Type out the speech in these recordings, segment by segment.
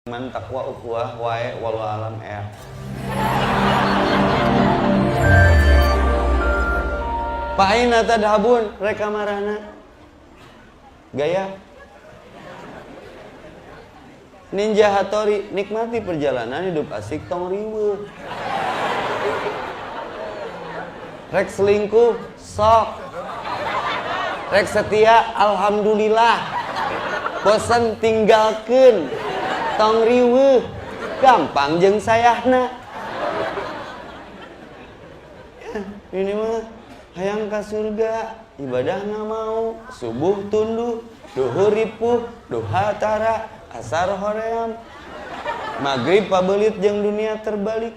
Man takwa ukhuwah wae walau alam ya. Fa aina tadhabun reka marana. Gaya Ninja Hattori, nikmati perjalanan hidup asik tong riweuh. Rek selingkuh, sok. Rek setia, alhamdulillah. Bosan tinggalkeun, tong riweuh. Gampang jeung sayahna. Ini mah hayang ka surga, ibadah nggak mau, subuh tunduh, duhur ripuh, duha tara, asar hoream, maghrib pabelit jeung dunia terbalik.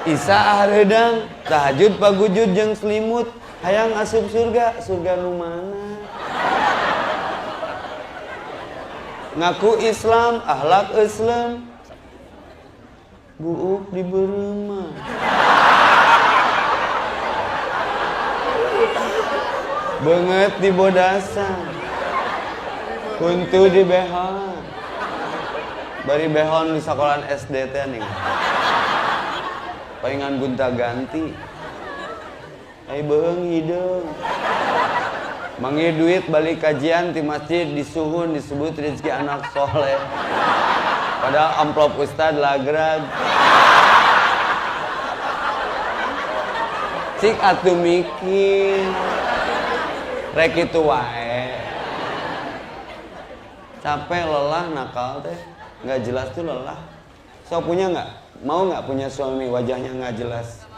Isa ahredang, tahajud pagujud jeung selimut, hayang asup surga, surga nu mana? Ngaku Islam, ahlak Islam, buuk di berema. Banget di bodasan, kuntu di behon, bari behon di sekolahan SD teh nih. Palingan gunta ganti, ai beung hideung. Manggih duit balik kajian di masjid disuhun disebut rezeki anak soleh. Padahal amplop ustad lagrag. Cik atuh mikir, rek itu wae. Capek lelah nakal teh, nggak jelas tuh lelah. So punya nggak? Mau nggak punya suami wajahnya nggak jelas?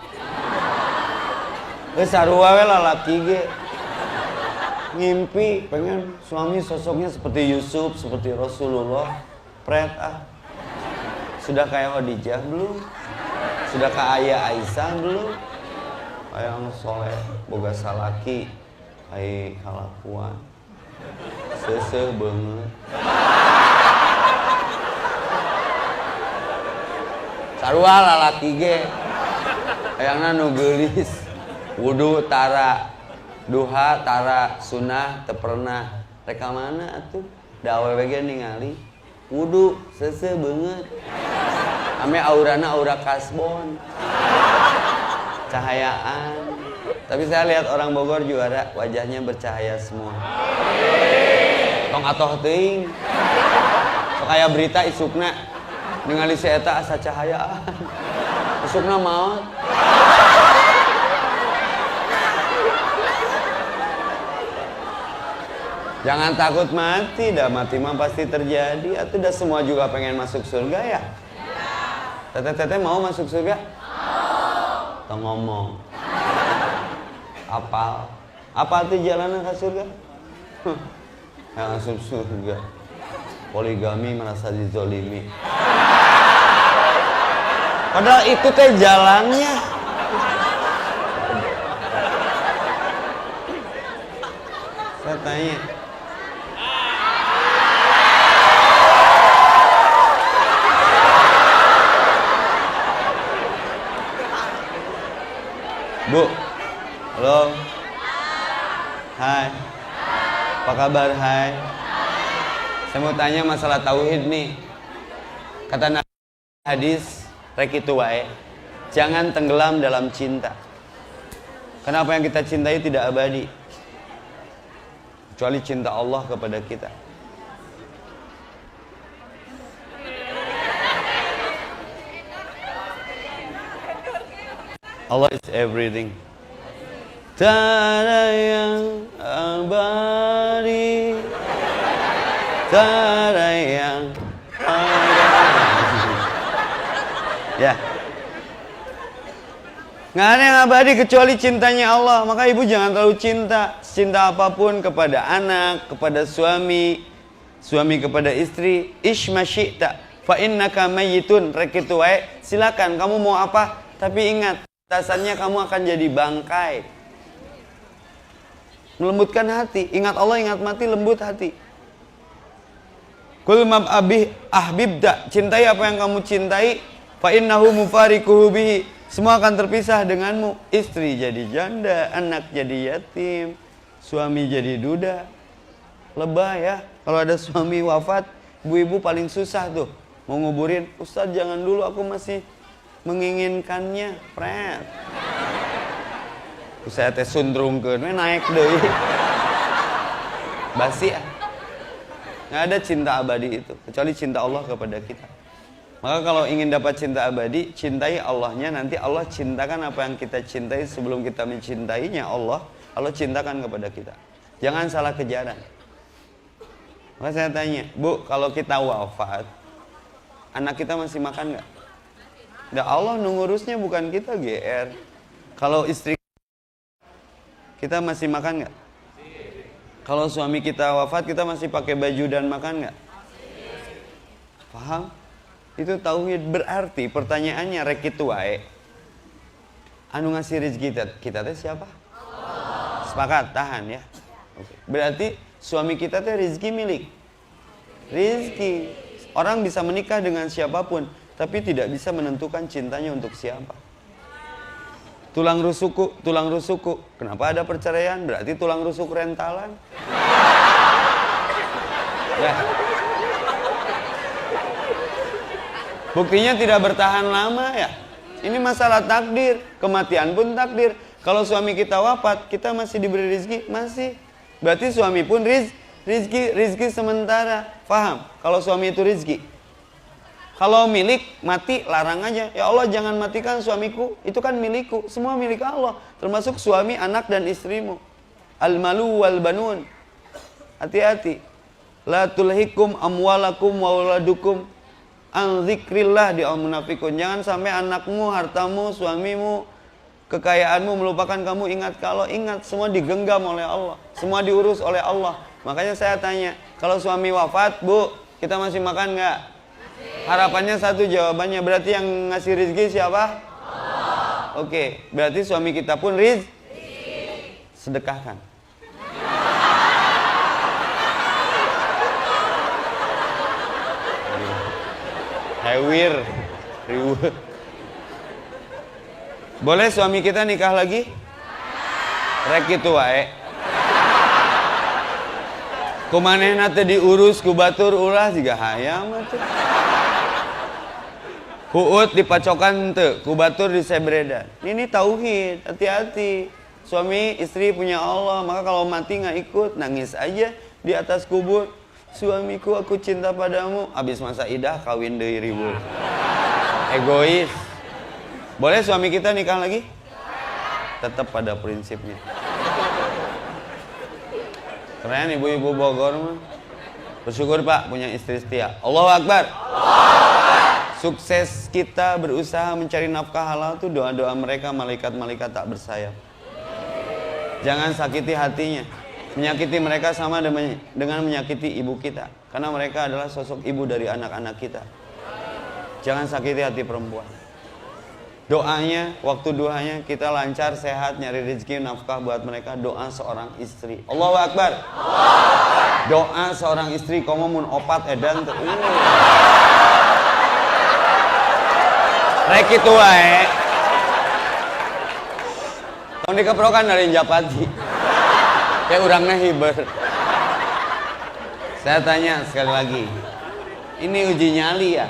Sarua we lalaki ge. Ngimpi pengen suami sosoknya seperti Yusuf, seperti Rasulullah. Pret ah. Sudah kayak Khadijah belum? Sudah kayak Aisyah belum? Hayang soleh, boga salaki, ai kalakuan. Seuseuh beungeut. Sarua lalaki ge. Hayangna nu geulis. Wudu tara, duha tara, sunah teu pernah. Reka mana atuh? Da awewe ge ningali. Wudu seuseuh beungeut. Ame aurana aura kasbon. Cahayaan. Tapi saya lihat orang Bogor juara, wajahnya bercahaya semua. Tong atoh teuing. Sok aya berita isukna ningali si eta asa cahayaan. Isukna maot. Jangan takut mati, dah mati mah pasti terjadi. Atau dah semua juga pengen masuk surga ya? Teteh-teteh mau masuk surga? Mau. Tong ngomong. Apal. Apa tuh jalanan ke surga? Yang masuk surga. Poligami merasa dizolimi. Padahal itu teh jalannya. Saya tanya. Bu, halo. Hai. Apa kabar, hai? Saya mau tanya masalah tauhid nih. Kata Nabi hadis, rek itu wae. Jangan tenggelam dalam cinta. Kenapa yang kita cintai tidak abadi? Kecuali cinta Allah kepada kita. Allah is everything. Tiada yang abadi, tiada yang abadi. Ya, nggak ada yang abadi kecuali cintanya Allah. Maka ibu jangan terlalu cinta apapun kepada anak, kepada suami, suami kepada istri. Ishma syi'ta, fa innaka mayyitun. Rek itu wae, silakan kamu mau apa, tapi ingat. Dasarnya kamu akan jadi bangkai. Melembutkan hati. Ingat Allah, ingat mati, lembut hati. Kul mab abih ahbibda. Cintai apa yang kamu cintai. Fa innahu mufariquhu bihi. Semua akan terpisah denganmu. Istri jadi janda, anak jadi yatim, suami jadi duda. Lebah ya. Kalau ada suami wafat, ibu-ibu paling susah tuh mau nguburin. Ustadz jangan dulu, aku masih menginginkannya. Pret. Saya teh sundrungkeun we naik deui. Basi ya. Nggak ada cinta abadi itu kecuali cinta Allah kepada kita. Maka kalau ingin dapat cinta abadi, cintai Allahnya, nanti Allah cintakan apa yang kita cintai sebelum kita mencintainya Allah cintakan kepada kita. Jangan salah kejaran. Maka saya tanya, Bu, kalau kita wafat, anak kita masih makan nggak? Nggak, Allah ngurusnya, bukan kita GR. Kalau istri kita masih makan nggak? Kalau suami kita wafat, kita masih pakai baju dan makan nggak? Paham? Itu tauhid. Berarti pertanyaannya rek kitu wae. Anu ngasih rezeki kita teh siapa? Allah. Sepakat, tahan ya. Oke. Berarti suami kita teh rezeki milik. Rezeki. Orang bisa menikah dengan siapapun, tapi tidak bisa menentukan cintanya untuk siapa. Tulang rusukku. Kenapa ada perceraian? Berarti tulang rusuk rentalan. Ya. Buktinya tidak bertahan lama ya. Ini masalah takdir. Kematian pun takdir. Kalau suami kita wafat, kita masih diberi rezeki? Masih. Berarti suami pun rizki sementara. Paham? Kalau suami itu rizki. Kalau milik, mati, larang aja. Ya Allah, jangan matikan suamiku. Itu kan milikku. Semua milik Allah. Termasuk suami, anak, dan istrimu. Al-malu wal banun. Hati-hati. La tulhikum amwalakum wa waladukum an dzikrillah di al-munafikun. Jangan sampai anakmu, hartamu, suamimu, kekayaanmu melupakan kamu. Ingat, kalau ingat, semua digenggam oleh Allah. Semua diurus oleh Allah. Makanya saya tanya, kalau suami wafat, Bu, kita masih makan nggak? Harapannya satu, jawabannya berarti yang ngasih rezeki siapa? Allah. Oke, berarti suami kita pun sedekahkan. Hewir, riweuh. Boleh suami kita nikah lagi? Rek kitu wae. Kumanehna teh diurus ku batur ulah jiga hayam atuh. Huut dipacokan teu, ku batur disebredan. Ini tauhid, hati-hati. Suami istri punya Allah, maka kalau mati nggak ikut, nangis aja di atas kubur. Suamiku, aku cinta padamu. Habis masa idah kawin deui ribut. Egois. Boleh suami kita nikah lagi? Tetap pada prinsipnya. Keren ibu-ibu Bogor mah. Bersyukur Pak punya istri setia. Allahu Akbar. Sukses kita berusaha mencari nafkah halal tuh doa-doa mereka, malaikat-malaikat tak bersayap. Jangan sakiti hatinya. Menyakiti mereka sama dengan menyakiti ibu kita. Karena mereka adalah sosok ibu dari anak-anak kita. Jangan sakiti hati perempuan. Doanya, waktu duhanya kita lancar, sehat, nyari rezeki, nafkah buat mereka. Doa seorang istri. Allahu Akbar. Doa seorang istri komo mun opat edan tuh. Rek kitu wae. Tong dikeprokan dari Japati. Kayak urangnya hiber. Saya tanya sekali lagi. Ini uji nyali ya?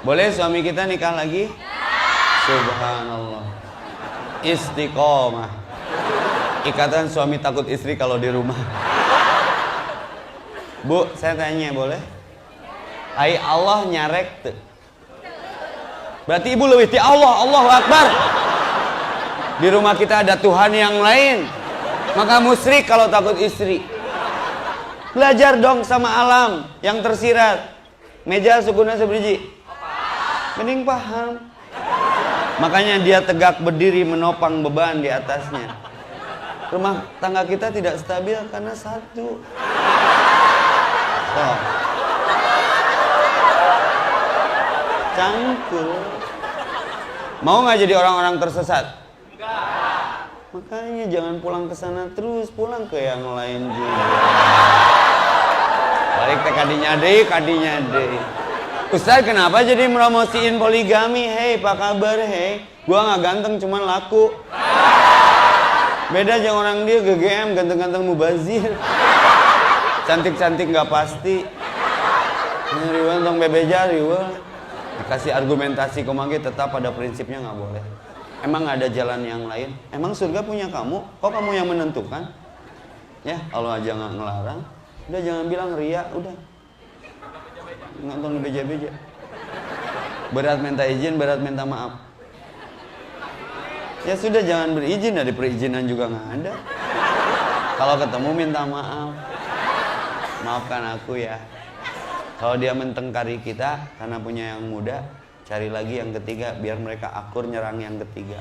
Boleh suami kita nikah lagi? Subhanallah. Istiqomah. Ikatan suami takut istri kalau di rumah. Bu, saya tanya boleh? Ai Allah nyarek tuh. Berarti ibu lebih ti Allah. Allahu Akbar. Di rumah kita ada Tuhan yang lain. Maka musyrik kalau takut istri. Belajar dong sama alam yang tersirat. Meja sukuna seberiji. Mending paham. Makanya dia tegak berdiri menopang beban di atasnya. Rumah tangga kita tidak stabil karena satu. Oh. Cangkul. Mau nggak jadi orang-orang tersesat? Enggak. Makanya jangan pulang ke sana terus, pulang ke yang lain juga. Balik ke kadinya deh. Ustaz, kenapa jadi promosiin poligami? Hei, apa kabar? Hei, gua nggak ganteng, cuman laku. Beda jangan orang dia GGM, ganteng-ganteng mubazir. Cantik-cantik nggak pasti. Riweuh tong bebeja riweuh. Dikasih argumentasi kumage tetap pada prinsipnya nggak boleh. Emang ada jalan yang lain? Emang surga punya kamu? Kok kamu yang menentukan? Ya Allah aja nggak ngelarang. Udah jangan bilang ria, udah. Nggak tong beja-beja. Berat minta izin, berat minta maaf. Ya sudah jangan berizin, dari perizinan juga nggak ada. Kalau ketemu minta maaf. Maafkan aku ya. Kalau dia mentengkari kita karena punya yang muda, cari lagi yang ketiga biar mereka akur nyerang yang ketiga.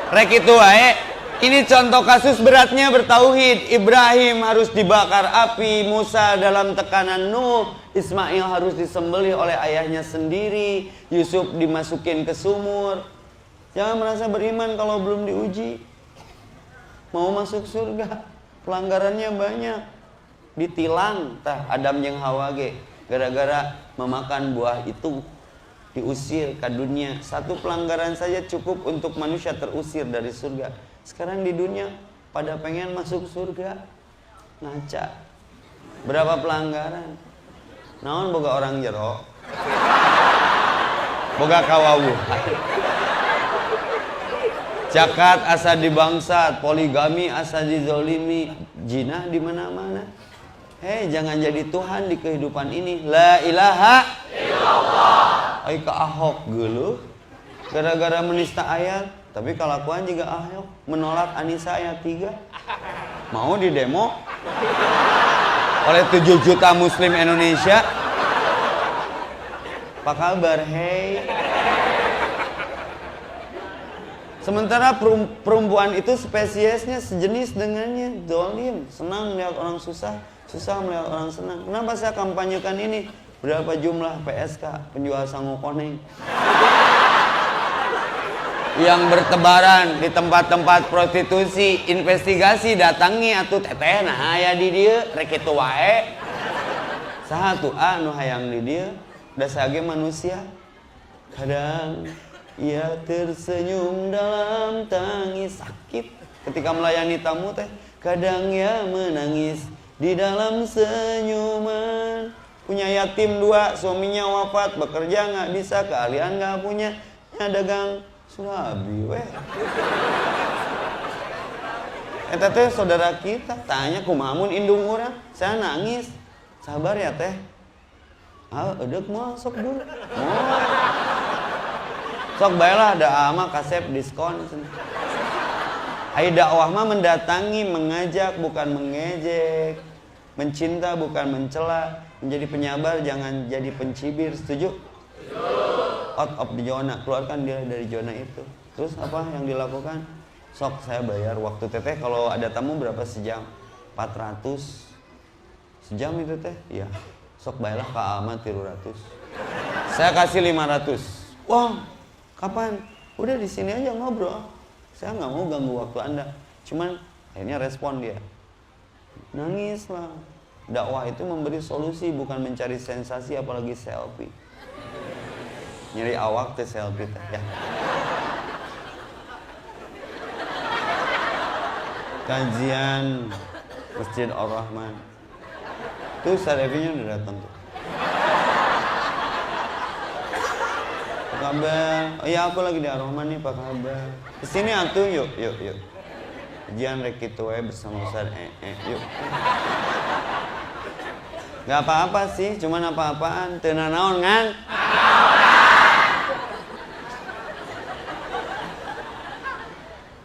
Rek itu wae. Ini contoh kasus beratnya bertauhid. Ibrahim harus dibakar api, Musa dalam tekanan Nuh, Ismail harus disembelih oleh ayahnya sendiri, Yusuf dimasukin ke sumur. Jangan merasa beriman kalau belum diuji. Mau masuk surga, pelanggarannya banyak. Ditilang tah Adam jeung Hawa ge gara-gara memakan buah itu, diusir ke dunia. Satu pelanggaran saja cukup untuk manusia terusir dari surga. Sekarang di dunia pada pengen masuk surga, ngaca. Berapa pelanggaran? Naon boga orang jero, boga kawawuh. Cakat asa dibangsat, poligami asa dizolimi, jinah di mana-mana. Hei, jangan jadi Tuhan di kehidupan ini. La ilaha illallah. Ai ka Ahok geuleuh gara-gara menista ayat, tapi kelakuan juga Ahok menolak Anisa ayat 3. Mau di demo oleh 7 juta muslim Indonesia. Apa kabar? Hei. Sementara perempuan itu spesiesnya sejenis dengannya, dolim, senang melihat orang susah, susah melihat orang senang. Kenapa saya kampanyekan ini? Berapa jumlah PSK, penjual sangu koneng yang bertebaran di tempat-tempat prostitusi? Investigasi, datangi atuh teteh, nah aya di dieu rek kitu wae. Saha atuh nu hayang di dieu? Da sage manusia. Kadang ia tersenyum dalam tangis sakit ketika melayani tamu teh. Kadang ia menangis di dalam senyuman. Punya yatim 2, suaminya wafat, bekerja nggak bisa, keahlian nggak punya, dagang surabi weh. Eta teh saudara kita, tanya kumaha indung urang, saya nangis. Sabar ya teh. Ah, eudeuh moal sok dulu. Moal. Sok baelah da ama kasep diskon. Ai dakwah mah mendatangi, mengajak bukan mengejek, mencinta bukan mencela, menjadi penyabar jangan jadi pencibir. Setuju? Out of the zona, keluarkan dia dari zona itu. Terus apa yang dilakukan? Sok saya bayar waktu teteh kalau ada tamu berapa sejam? 400 sejam itu teh? Iya. Sok bayalah ka ama 300. Saya kasih 500. Wah, kapan? Udah di sini aja ngobrol. Saya nggak mau ganggu waktu Anda. Cuman akhirnya respon dia. Nangis lah. Dakwah itu memberi solusi, bukan mencari sensasi, apalagi selfie. Nyari awak teh selfie teh ya. Kajian Masjid Ar-Rahman. Tuh Sarevinya udah datang tuh. Apa kabar? Oh iya, aku lagi di Ar-Rahman nih, apa kabar? Kesini atuh, yuk. Kajian rek kitu we bersama Ustaz yuk. Gak apa-apa sih, cuman apa-apaan, teu nanaon ngan.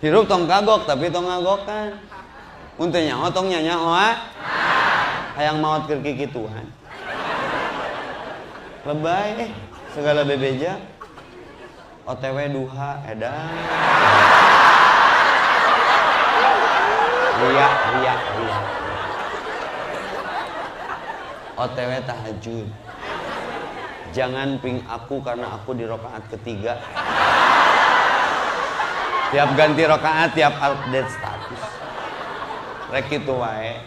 Hirup tong kagok, tapi tong ngagokan. Mun teu nyaho tong nyanyaho. Hayang maot keur kikituan. Lebay segala bebeja. OTW duha edan. Ria. OTW tahajud. Jangan ping aku karena aku di rakaat ketiga. Tiap ganti rakaat, tiap update status. Rek kitu wae.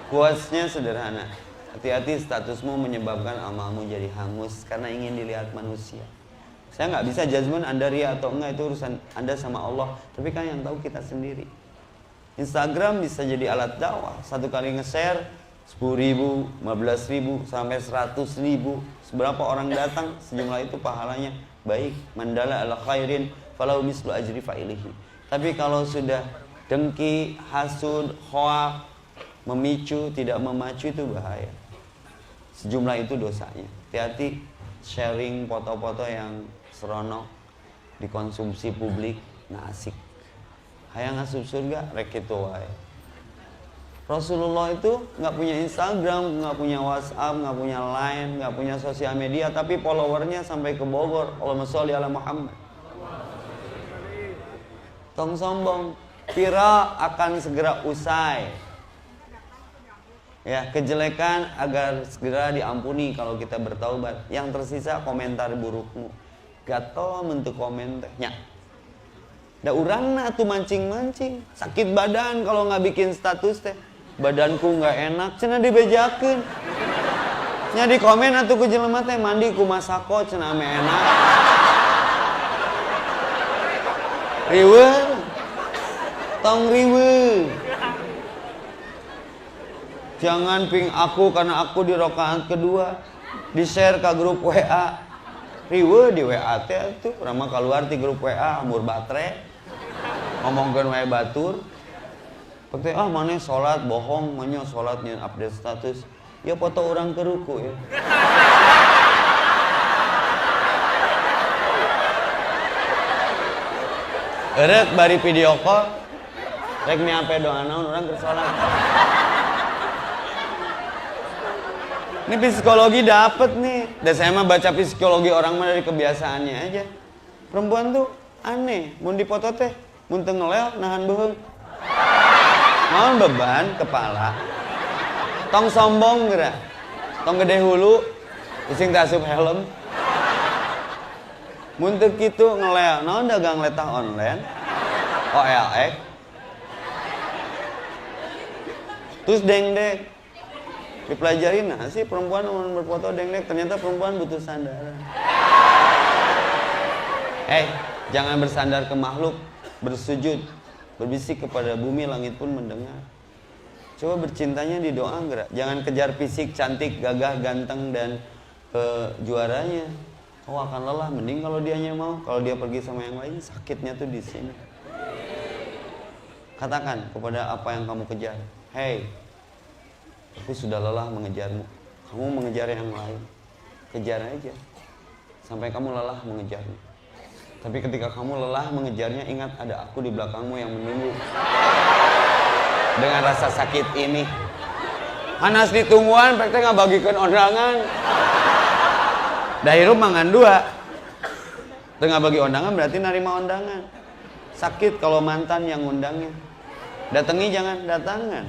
Quotes-nya sederhana. Hati-hati statusmu menyebabkan amalmu jadi hangus karena ingin dilihat manusia. Saya nggak bisa judgement Anda ria atau enggak, itu urusan Anda sama Allah. Tapi kan yang tahu kita sendiri. Instagram bisa jadi alat dakwah. Satu kali nge-share 10.000, 15.000 sampai 100.000. Seberapa orang datang, sejumlah itu pahalanya baik. Mandala ala khairin falau mislu ajri fa'ilihi. Tapi kalau sudah dengki, hasud, hoak, memicu, tidak memacu, itu bahaya. Sejumlah itu dosanya. Hati-hati sharing foto-foto yang seronok dikonsumsi publik, nah asik. Hayang asup surga, rek kitu wae. Rasulullah itu nggak punya Instagram, nggak punya WhatsApp, nggak punya Line, nggak punya sosial media, tapi followernya sampai ke Bogor. Allahumma sholli ala Muhammad. Tong sombong, viral akan segera usai. Ya, kejelekan agar segera diampuni kalau kita bertaubat. Yang tersisa komentar burukmu. Gatel mentu komentarnya. Da urangna tuh mancing-mancing, sakit badan kalau nggak bikin status teh. Badanku nggak enak, cenah dibejakeun. Nya di komen atuh ku jelema teh mandi ku masako cenah ame enak. Riweuh. Tong riweuh. Jangan ping aku karena aku di rakaat kedua. Di-share ke grup WA. Riweuh di WA teh tuh, urang mah keluar ti grup WA amur batre. Ngomongkeun wae batur. Pake maneh salat bohong, manya salat nyeun update status. Ya foto orang ke ruku ya. Erek bari video call. Rek miape doa naon urang keur salat. Ini psikologi dapet nih. Dan saya mah baca psikologi orang mah dari kebiasaannya aja. Perempuan tuh aneh, mun dipoto teh mun teu ngelel nahan beuheung. Naon beban kepala. Tong sombong geura. Tong gede hulu, using teh asup helm. Mun teu kitu ngelel, naon dagang letah online? OLX. Terus dengdek. Dipelajarin nah sih perempuan mun berfoto dengdek, ternyata perempuan butuh sandaran. Jangan bersandar ke makhluk, bersujud, berbisik kepada bumi, langit pun mendengar. Coba bercintanya di doa gerak. Jangan kejar fisik, cantik, gagah, ganteng, dan juaranya. Oh akan lelah, mending kalau dianya mau. Kalau dia pergi sama yang lain, sakitnya tuh di sini. Katakan kepada apa yang kamu kejar, hey, aku sudah lelah mengejarmu. Kamu mengejar yang lain, kejar aja sampai kamu lelah mengejarnya. Tapi ketika kamu lelah mengejarnya, ingat ada aku di belakangmu yang menunggu. Dengan rasa sakit ini, panas ditungguan, pek teh ngabagikeun undangan. Dahirup mangan dua. Tengah bagi undangan berarti narima undangan. Sakit kalau mantan yang undangnya. Datangi jangan datangan.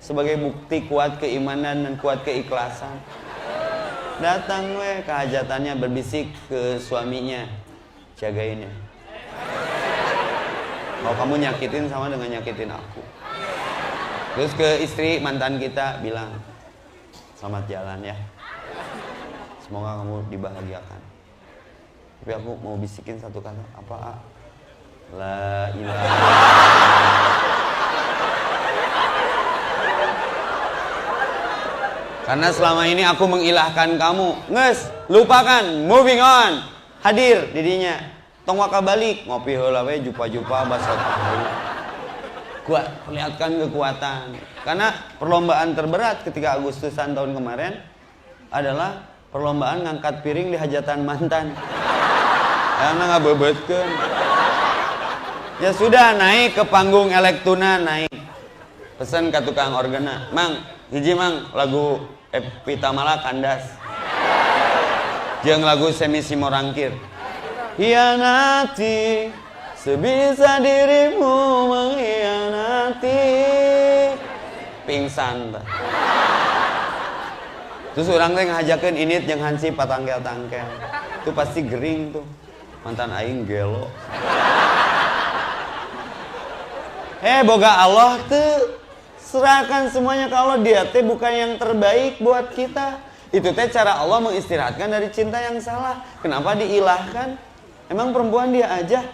Sebagai bukti kuat keimanan dan kuat keikhlasan. Datang we kehajatannya, berbisik ke suaminya. Jagain ya. Kalau kamu nyakitin sama dengan nyakitin aku. Terus ke istri mantan kita bilang, selamat jalan ya. Semoga kamu dibahagiakan. Tapi aku mau bisikin satu kata. Apa? La ilaha illallah. Karena selama ini aku mengilahkan kamu. Nges, lupakan, moving on. Hadir didinya. Tong waka balik, ngopi heula we jupa-jupa basa tahu. Kuat, perlihatkan kekuatan. Karena perlombaan terberat ketika Agustusan tahun kemarin adalah perlombaan ngangkat piring di hajatan mantan. Karena ngabebeutkeun. Ya sudah, naik ke panggung Elektuna, naik. Pesan ke tukang organa, "Mang, hiji mang lagu Epitamala Kandas." Jeung lagu Semi Simorangkir. Hianati, sebisa dirimu mengkhianati. Pingsan. Terus orang teh ngajakeun Init jeung Hansi patangkel-tangkel. Itu pasti gering tuh. Mantan aing gelo. Boga Allah tuh. Serahkan semuanya ke Allah. Dia teh bukan yang terbaik buat kita. Itu teh cara Allah mengistirahatkan dari cinta yang salah. Kenapa diilahkan? Emang perempuan dia aja?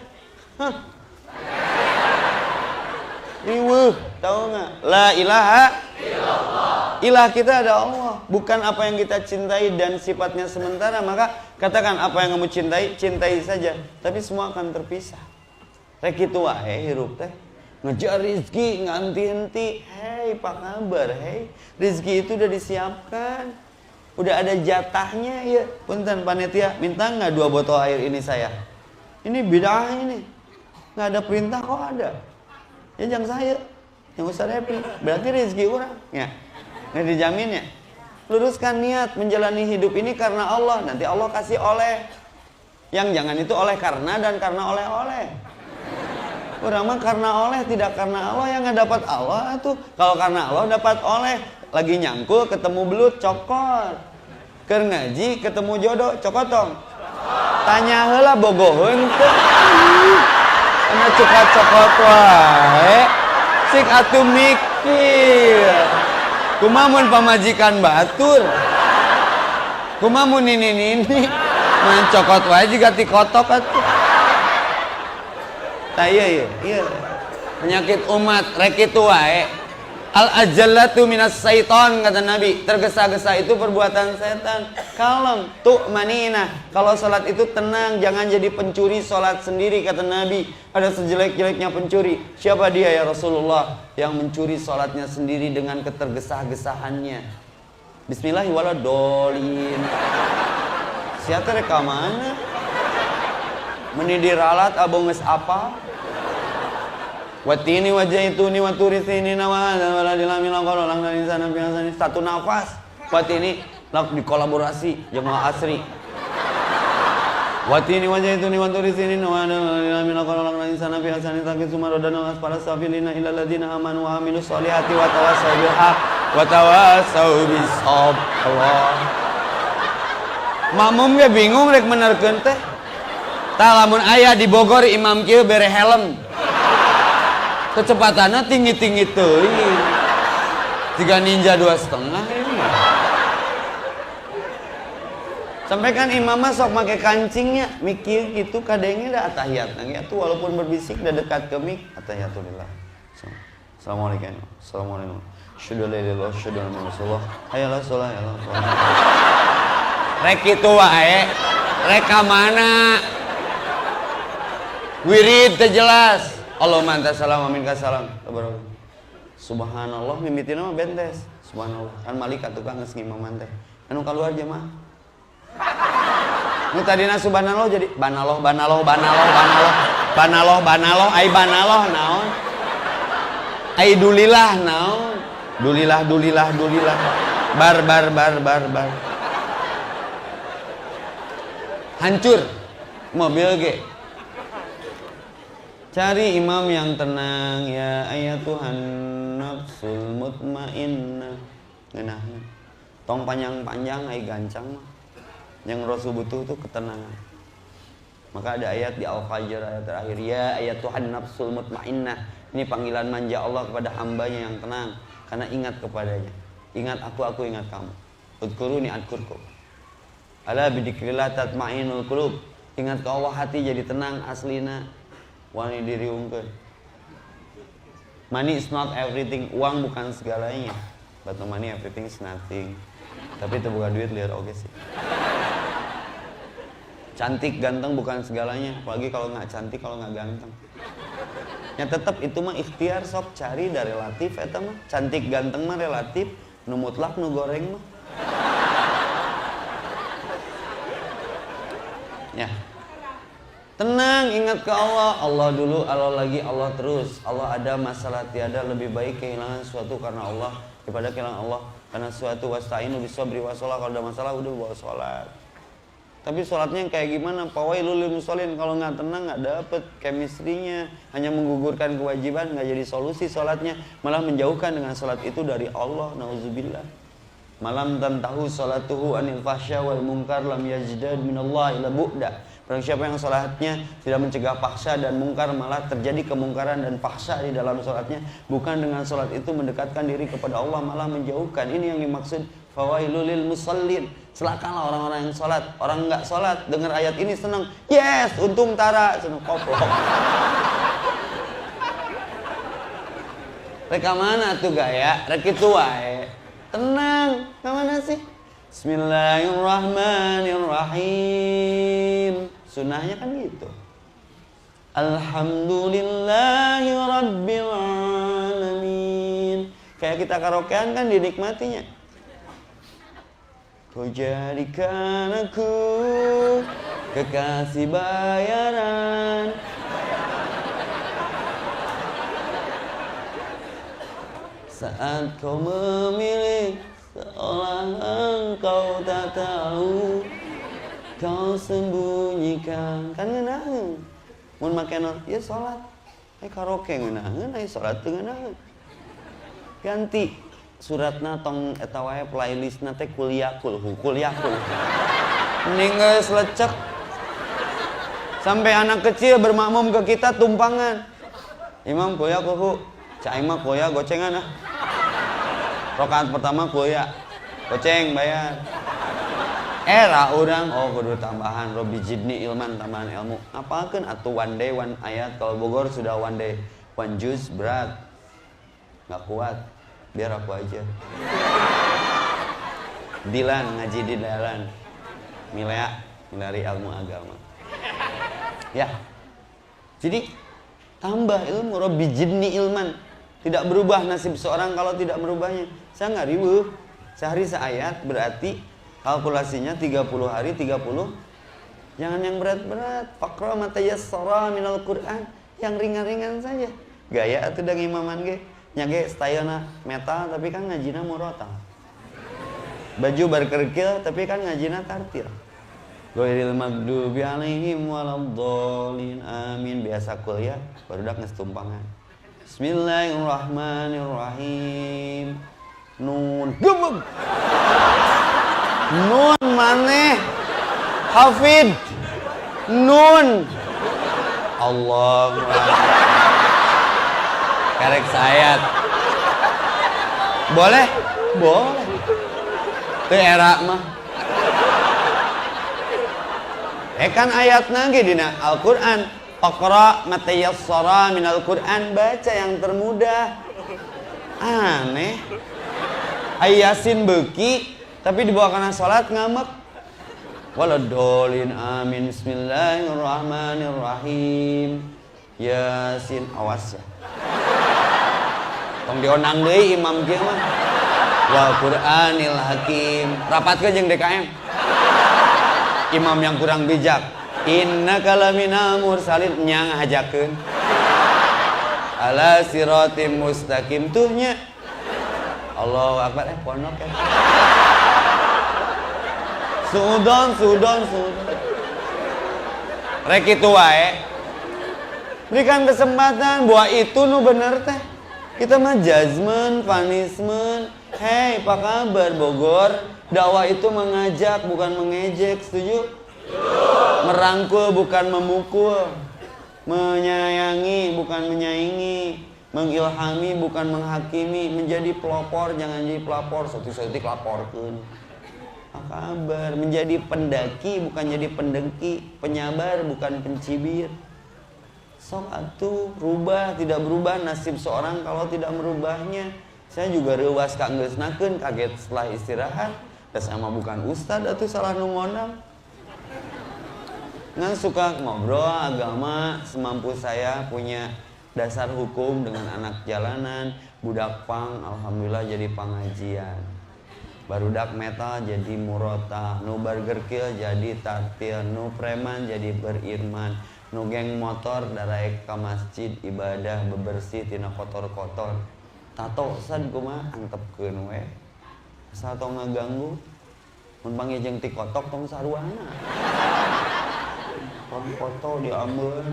riweuh, tahu nggak? La ilaha illallah. Ilah kita ada Allah, bukan apa yang kita cintai dan sifatnya sementara. Maka katakan apa yang kamu cintai, cintai saja, tapi semua akan terpisah. Rek kitu wae hirup teh. Ngejar rizki nganti-henti. Hei, apa kabar? Hei, rizki itu udah disiapkan, udah ada jatahnya ya. Punten panitia, minta nggak 2 botol air ini saya? Ini bid'ah ini, nggak ada perintah kok ada. Ya jangan saya, yang Ustaz Happy. Berarti rezeki orang, ya. Nggak dijamin ya. Luruskan niat menjalani hidup ini karena Allah. Nanti Allah kasih oleh. Yang jangan itu oleh karena dan karena oleh-oleh. Orang mah karena oleh, tidak karena Allah. Yang nggak dapat Allah tuh. Kalau karena Allah dapat oleh. Lagi nyangkul ketemu belut cokot. Keur ngaji ketemu jodoh cokotong. Tanya heula bogoheun teh. Ana cokot-cokot wae. Sik atuh mikir. Kumaha mun pamajikan batur? Kumaha mun nini main cokot wae jiga ti kotok atuh. Tah iya. Penyakit umat rek kitu wae. Al-ajallatu minas syaiton, kata Nabi. Tergesa-gesa itu perbuatan setan. Kalem, tu'manina. Kalau sholat itu tenang, jangan jadi pencuri sholat sendiri, kata Nabi. Ada sejelek-jeleknya pencuri. Siapa dia ya Rasulullah? Yang mencuri sholatnya sendiri dengan ketergesa-gesahannya. Bismillahirrahmanirrahim. Siapa reka mana? Menidiralat abonges apa? Watini wajah itu ni waturi sini nama wala dilamin kalau lang dari sana biasa satu nafas. Watini lak dikolaborasi jemaah asri. Watini wajah itu ni waturi sini nama dilamin kalau lang dari sana biasa sakit sumarodan alas para safilina illa ladina amanu wa amilus solihati wa tawassau bil haq wa tawassau bis sabr. Mamum ge bingung rek menerkeun teh. Tah lamun aya di Bogor imam kieu bere helm. Kecepatannya tinggi-tinggi tuh, jika ninja 2,5 ini. Sampai kan imam sok pakai kancingnya, mikir gitu kadangnya dah atahiyat. Nah, tuh walaupun berbisik dah dekat ke mik, atahiyatulillah. Assalamualaikum. Assalamualaikum. Syudulalillah, syudulalillah. Hayalah sholah, hayalah sholah. Rek itu wae, rek mana? Wirid terjelas. Allahumma anta salam amin ka salam. Subhanallah mimitina mah bentes. Subhanallah. Kan malaikat tukang geus ngimaman teh. Anu kaluar jemaah. Nu tadina subhanallah jadi banaloh ai banaloh naon? Ai dulilah naon? Dulilah. Bar. Hancur mobil ge. Cari imam yang tenang ya ayatuhan nafsul mutmainnah. Ngeunahna. Tong panjang-panjang ai gancang mah. Yang Rasul butuh tuh ketenangan. Maka ada ayat di Al-Fajr ayat terakhir ya ayatuhan nafsul mutmainnah. Ini panggilan manja Allah kepada hambanya yang tenang karena ingat kepadanya. Ingat aku ingat kamu. Udkuruni adkurkum. Ala bidzikrillah tatmainnul qulub. Ingat ke Allah hati jadi tenang aslina. Wani diri ungkeun. Money is not everything. Uang bukan segalanya. But money everything is nothing. Tapi itu bukan duit lihat oke sih. Cantik ganteng bukan segalanya. Apalagi kalau nggak cantik, kalau nggak ganteng. Ya tetap itu mah ikhtiar sok cari dari relatif eta mah. Cantik ganteng mah relatif. Nu mutlak nu goreng mah. Ya. Tenang, ingat ke Allah. Allah dulu, Allah lagi, Allah terus. Allah ada, masalah tiada. Lebih baik kehilangan sesuatu karena Allah daripada kehilangan Allah karena sesuatu. Wasta'inu bisabri wassalah. Kalau ada masalah udah bawa sholat. Tapi sholatnya kayak gimana? Fawailul lil musholin. Kalau nggak tenang nggak dapet chemistry-nya. Hanya menggugurkan kewajiban, nggak jadi solusi sholatnya. Malah menjauhkan dengan sholat itu dari Allah. Nauzubillah. Malam tantahu sholatuhu anil fahsya wal munkar lam yajdad minallah ila bu'da. Barang siapa yang sholatnya tidak mencegah fahsya dan mungkar, malah terjadi kemungkaran dan fahsya di dalam sholatnya. Bukan dengan sholat itu mendekatkan diri kepada Allah, malah menjauhkan. Ini yang dimaksud fawailul lil musallin. Celakalah orang-orang yang sholat. Orang nggak sholat dengar ayat ini senang. Yes, untung tara, senang koplok. Reka mana tuh gaya? Rek itu wae. Tenang, kemana sih? Bismillahirrahmanirrahim. Sunnahnya kan gitu. Alhamdulillahi rabbil alamin. Kayak kita karaokean kan dinikmatinya. Kau jadikan aku kekasih bayaran. Saat kau memilih, seolah engkau tak tahu, kau sembunyikan. Kan ngeunaheun. Mun make ya salat. Karaoke ngeunaheun, salat teu ngeunaheun. Ganti suratna tong eta wae playlistna teh kuliahkul. Mending geus lecek. Sampai anak kecil bermakmum ke kita tumpangan. Imam kuliahkul. Cak aing mah kuliah gocengan ah. Rakaat pertama kuliah, goceng bayar. Era urang kudu tambahan Robi Jidni ilman tambahan ilmu. Apalkeun atuh one day one ayat. Kalau Bogor sudah one day one juz berat, nggak kuat. Biar aku aja. Dilan ngaji di dalan. Milea milari ilmu agama. Ya. Jadi tambah ilmu Robi Jidni ilman. Tidak berubah nasib seorang kalau tidak merubahnya. Saya nggak riweuh. Sehari seayat berarti kalkulasinya 30 hari 30. Jangan yang berat-berat. Faqra ma tayassara minal Qur'an. Yang ringan-ringan saja. Gaya atuh dang imaman ge. Nya ge stylena metal tapi kan ngajina murotal. Baju berkerkil tapi kan ngajina tartil. Ghairil maghdubi alaihim waladdallin. Amin. Biasa kuliah barudak geus tumpangan. Bismillahirrahmanirrahim. Nun gebeg. Nun maneh hafid. Nun Allahu Akbar. Karek sayat. Boleh? Boleh. Teu era mah. Kan ayatna ge dina Al-Qur'an. Faqra ma tayassara minal Qur'an, baca yang termudah. Aneh. Yasin beuki tapi dibawa kana salat ngamek. Waladolin amin. Bismillahirrahmanirrahim. Yasin, awas ya. Tong dionang deui imam kieu mah. Wal Qur'anil Hakim. Rapatkeun jeung DKM. Imam yang kurang bijak. Innaka laminal mursalin nya ngahajakeun. Ala siratim mustaqim tuhnya. Allahu Akbar pondok ya. Sudon. Rek itu wae. Berikan kesempatan buat itu nu bener teh. Kita mah judgment, punishment. Hei, apa kabar Bogor? Dakwah itu mengajak bukan mengejek, setuju? Merangkul bukan memukul, menyayangi bukan menyaingi, mengilhami bukan menghakimi, menjadi pelopor jangan jadi pelapor, sotik laporkeun. Apa kabar? Menjadi pendaki bukan jadi pendengki, penyabar bukan pencibir. Sok atuh rubah, tidak berubah nasib seorang kalau tidak merubahnya. Saya juga reuwas kanggeusnakeun, kaget setelah istirahat. Terus emang bukan ustad atuh salah nu ngondang. Ngan suka ngobrol agama semampu saya, punya dasar hukum dengan anak jalanan, budak pang alhamdulillah jadi pengajian. Barudak metal jadi murota, nu burger kill jadi tartil, nu preman jadi berirman, nu geng motor daraek ka masjid ibadah bebersih tina kotor-kotor. Tato sad kumaha antepkeun we. Asal tong ngaganggu. Mun pangijeng ti kotok tong saruana. Tong foto diambeun.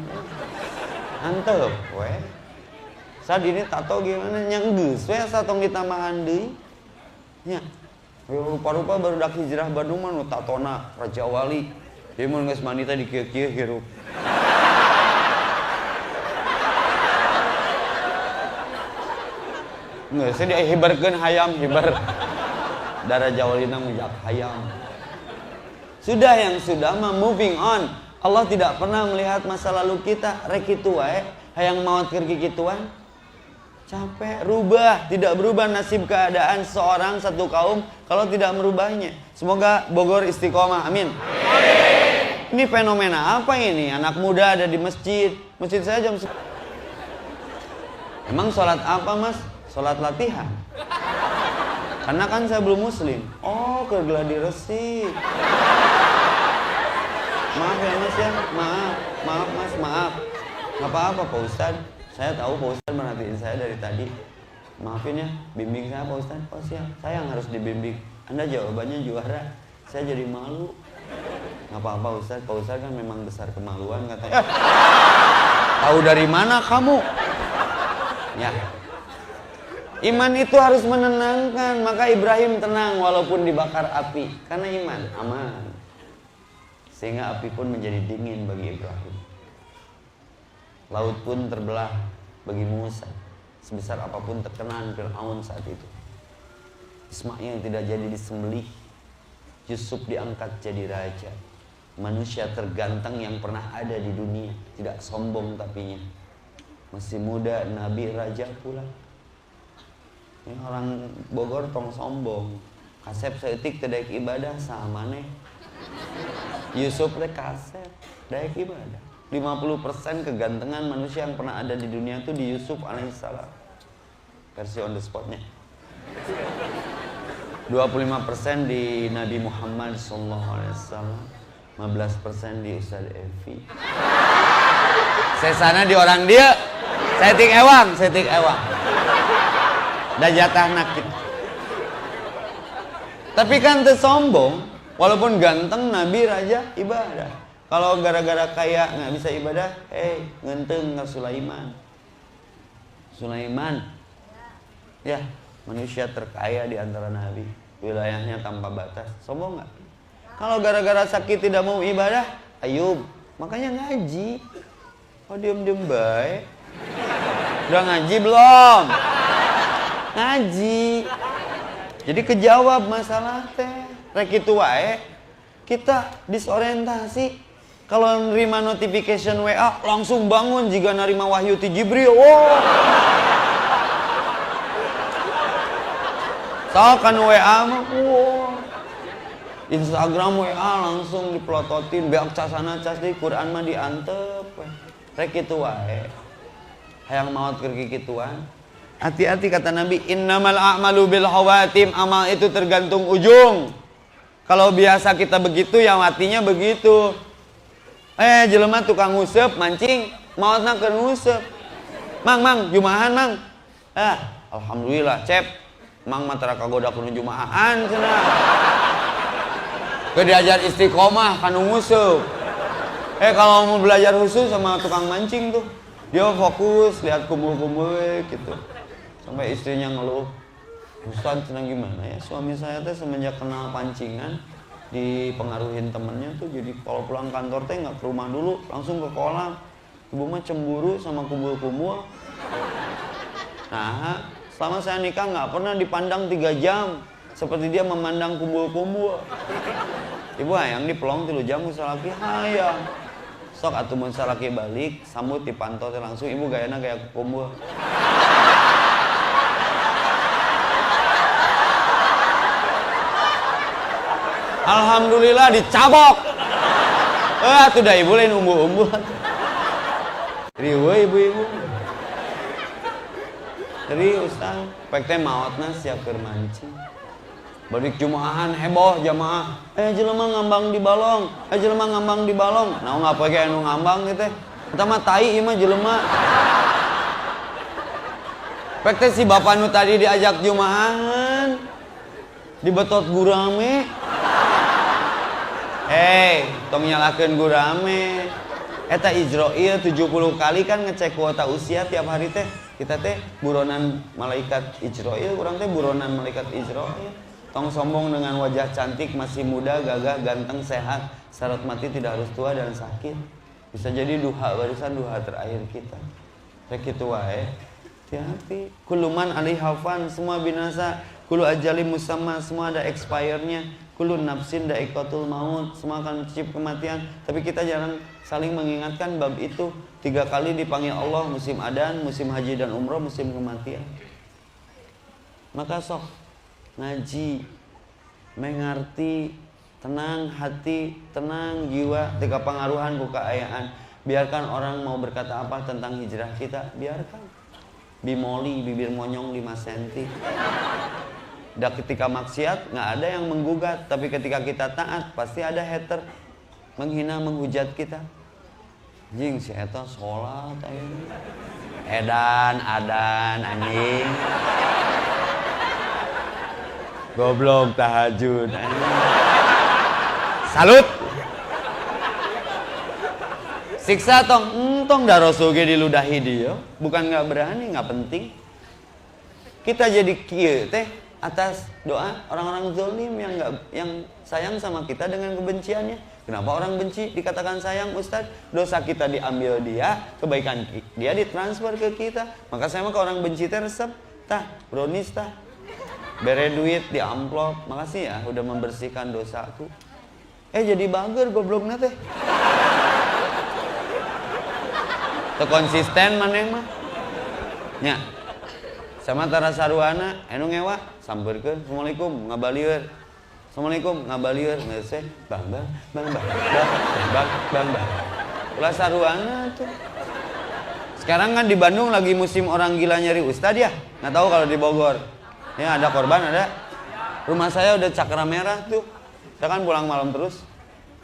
Antep we. Sad ini tato gimana nya geus we asa tong ditambahan deui. Nya. Rupa-rupa barudak hijrah Bandung mah nu tatona Raja Wali. Jadi mun geus mandi teh dikieu-kieu hirup. Nggak, saya dihibarkan hayam, hibar darah jawalina mujak hayam. Sudah yang sudah mah moving on. Allah tidak pernah melihat masa lalu kita. Rek kitu wae, hayang maot keur kikituan. Capek, rubah. Tidak berubah nasib keadaan seorang satu kaum kalau tidak merubahnya. Semoga Bogor istiqomah, amin. Ini fenomena apa ini? Anak muda ada di masjid. Masjid saya jam 10. Emang sholat apa mas? Sholat latihan. Karena kan saya belum muslim. Oh, ke gladi resi. Maaf ya mas ya, maaf mas, maaf. Gak apa-apa Pak Ustadz. Saya tahu Pak Ustadz merhatiin saya dari tadi. Maafin ya, bimbing saya Pak Ustadz. Oh siap, saya yang harus dibimbing. Anda jawabannya juara. Saya jadi malu. Gak apa-apa Ustadz, Pak Ustadz kan memang besar kemaluan katanya. Tahu dari mana kamu? Ya. Iman itu harus menenangkan. Maka Ibrahim tenang walaupun dibakar api. Karena iman, aman. Sehingga api pun menjadi dingin bagi Ibrahim. Laut pun terbelah bagi Musa. Sebesar apapun tekanan Fir'aun saat itu. Ismail tidak jadi disembelih. Yusuf diangkat jadi raja. Manusia terganteng yang pernah ada di dunia. Tidak sombong tapinya. Masih muda, nabi, raja pula. Ini orang Bogor tong sombong. Kasep seetik tedaik ibadah sama nih. Yusuf teh kasep daik ibadah. 50% kegantengan manusia yang pernah ada di dunia itu di Yusuf alaihissalam. Versi on the spotnya. 25% di Nabi Muhammad SAW. 15% di Ustadz Evi. Saya sana di orang dia. Setik ewang. Dah jatah nakit. Tapi kan tersombong. Walaupun ganteng, nabi, raja, ibadah. Kalau gara-gara kaya nggak bisa ibadah, ngenteng ke Sulaiman. Ya, manusia terkaya di antara nabi. Wilayahnya tanpa batas. Sombong nggak? Kalau gara-gara sakit tidak mau ibadah, Ayub. Makanya ngaji. Oh diem-diem baik. Udah ngaji belum? Ngaji. Jadi kejawab masalah teh. Rek itu wae. Kita disorientasi. Kalau nerima notification WA langsung bangun jika nerima wahyu ti Jibril. Wow. Soalkan WA mah wow. Instagram WA langsung dipelototin. Beak casana cas di Quran mah diantep. Rek itu wae. Hayang maot keur kikituan. Hati-hati kata Nabi, innamal a'malu bil khawatim. Amal itu tergantung ujung. Kalau biasa kita begitu, yang matinya begitu. Jelema tukang ngusep, mancing, maotna keur ngusep. Mang, jumahan mang. Alhamdulillah, cep. Mang mah tara kagoda kudu jumahan cenah. Keur diajar istiqomah kanu ngusep. Kalau mau belajar khusus sama tukang mancing tuh, dia fokus lihat kumpul-kumpul gitu. Sampai istrinya ngeluh, Ustadz senang gimana ya, suami saya teh semenjak kenal pancingan dipengaruhin temennya tuh, jadi kalau pulang kantor teh nggak ke rumah dulu, langsung ke kolam. Ibu mah cemburu sama kumpul-kumpul. Nah, selama saya nikah nggak pernah dipandang 3 jam seperti dia memandang kumpul-kumpul. Ibu hayang dipelong 3 jam salaki hayang. Sok atuh mun salaki balik, sambut dipantau teh langsung ibu gayana gaya kumpul. Alhamdulillah dicabok. Atuh da ibu lain umbu-umbu. Riweuh ibu-ibu. Jadi Ustaz, pek teh maotna siap keur mancing. Balik jumaahan heboh jamaah. Jelema ngambang di balong. Jelema ngambang di balong. Naon ngapa ge anu ngambang teh? Eta mah tai ieu mah jelema. Pek teh si bapak nu tadi diajak jumaahan. Dibetot gurame. Tong nyalakeun gurame. Eta Ijroil 70 kali kan ngecek kuota usia tiap hari teh. Kita teh buronan malaikat Ijroil, urang teh buronan malaikat Ijroil. Tong sombong dengan wajah cantik, masih muda, gagah, ganteng, sehat. Syarat mati tidak harus tua dan sakit. Bisa jadi duha barusan duha terakhir kita. Rek kitu wae. Hati-hati. Kuluman alaiha fan, semua binasa. Kullu ajalim musamma, semua ada expire-nya. Kullu nafsin dha'iqatul maut, semua akan mencicip kematian. Tapi kita jarang saling mengingatkan bab itu. 3 kali dipanggil Allah, musim adan, musim haji dan umroh, musim kematian. Maka sok ngaji, mengerti, tenang hati, tenang jiwa, teka pengaruhan buka ayaan. Biarkan orang mau berkata apa tentang hijrah kita, biarkan. Bimoli, bibir monyong 5 cm. Dan ketika maksiat nggak ada yang menggugat, tapi ketika kita taat pasti ada hater menghina, menghujat kita. Anjing si eta sholat edan adan anjing. Goblok tahajud anjing. Salut. Siksa tong darosuge diludahi dia, bukan nggak berani, nggak penting. Kita jadi kieu teh atas doa orang-orang zalim yang sayang sama kita dengan kebenciannya. Kenapa orang benci dikatakan sayang, Ustadz? Dosa kita diambil dia, kebaikan dia ditransfer ke kita. Maka saya mah ke orang benci teh resep, tah, brownies tah. Bere duit di amplop. Makasih ya udah membersihkan dosaku. Jadi bager goblokna teh. Teu konsisten maneh mah. Nya. Sama tara saruana anu ngewa sambeurkeun assalamualaikum ngabalieur. Assalamualaikum ngabalieur geus bang. Ulah saruana tuh. Sekarang kan di Bandung lagi musim orang gila nyari ustad ya. Nggak tahu kalau di Bogor. Ya ada korban ada. Rumah saya udah cakra merah tuh. Saya kan pulang malam terus.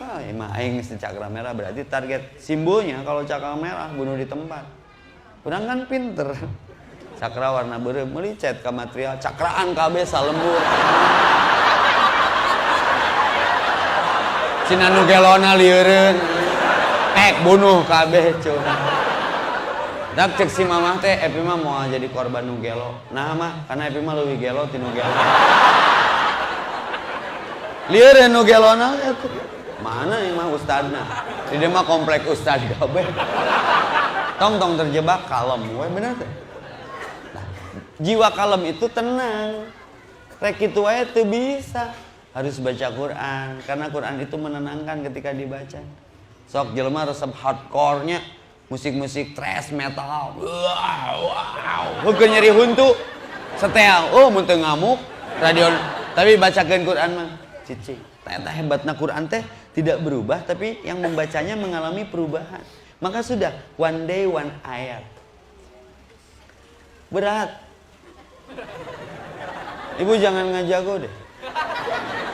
Emang aing si cakra merah berarti target simbolnya kalau cakra merah bunuh di tempat. Kurang kan pinter. Cakra warna beureum meuli cet ka material cakraan KB salembur. Cina nu gelona lieureun. Bunuh KB cuy. Dak cek si mamah teh epi mah moal jadi korban nu gelo. Nah mah karena epi mah leuwih gelo ti nu gelo. Lieureun nu gelona eta. Mana yang mah ustadna? Di dia mah komplek ustad kabeh. Tong terjebak kalem we bener teh. Nah, jiwa kalem itu tenang. Rek kitu wae teu bisa. Harus baca Quran karena Quran itu menenangkan ketika dibaca. Sok jelema resep hardcore-nya musik-musik thrash metal. Wow. Heukeun nyeri huntu. Setel. Mun teu ngamuk radio tapi bacakeun Quran mah cicing. Eta hebatna Quran teh tidak berubah tapi yang membacanya mengalami perubahan. Maka sudah one day one ayat. Berat. Ibu jangan ngajago deh.